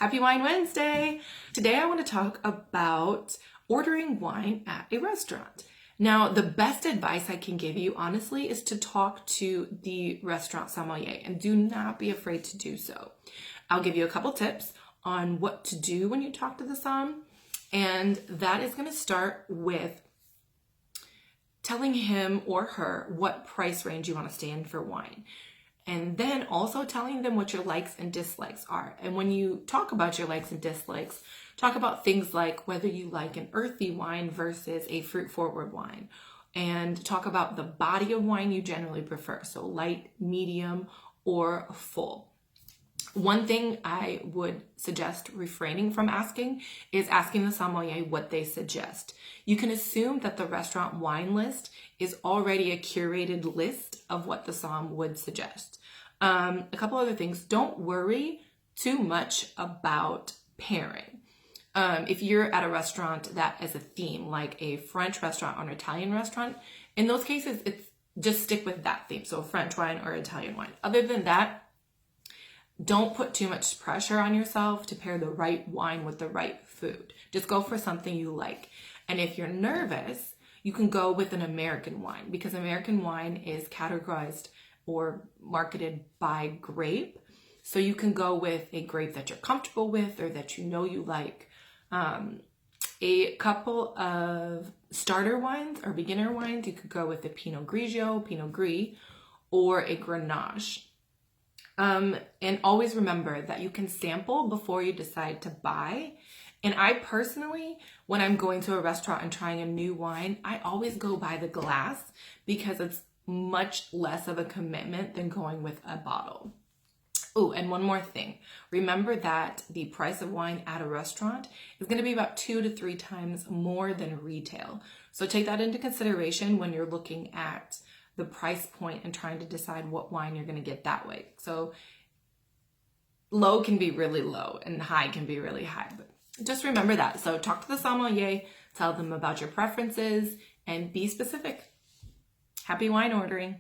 Happy Wine Wednesday! Today I want to talk about ordering wine at a restaurant. Now, the best advice I can give you, honestly, is to talk to the restaurant sommelier and do not be afraid to do so. I'll give you a couple tips on what to do when you talk to the som, and that is going to start with telling him or her what price range you want to stay in for wine. And then also telling them what your likes and dislikes are. And when you talk about your likes and dislikes, talk about things like whether you like an earthy wine versus a fruit-forward wine. And talk about the body of wine you generally prefer. So light, medium, or full. One thing I would suggest refraining from asking is asking the sommelier what they suggest. You can assume that the restaurant wine list is already a curated list of what the som would suggest. A couple other things. Don't worry too much about pairing. If you're at a restaurant that is a theme, like a French restaurant or an Italian restaurant, in those cases, it's just stick with that theme. So French wine or Italian wine. Other than that, don't put too much pressure on yourself to pair the right wine with the right food. Just go for something you like. And if you're nervous, you can go with an American wine, because American wine is categorized or marketed by grape. So you can go with a grape that you're comfortable with or that you know you like. A couple of starter wines or beginner wines, you could go with a Pinot Grigio, Pinot Gris, or a Grenache. And always remember that you can sample before you decide to buy. And I personally, when I'm going to a restaurant and trying a new wine, I always go by the glass because it's much less of a commitment than going with a bottle. Oh, and one more thing. Remember that the price of wine at a restaurant is going to be about 2 to 3 times more than retail. So take that into consideration when you're looking at the price point and trying to decide what wine you're going to get that way. So low can be really low and high can be really high, but just remember that. So talk to the sommelier, tell them about your preferences, and be specific. Happy wine ordering.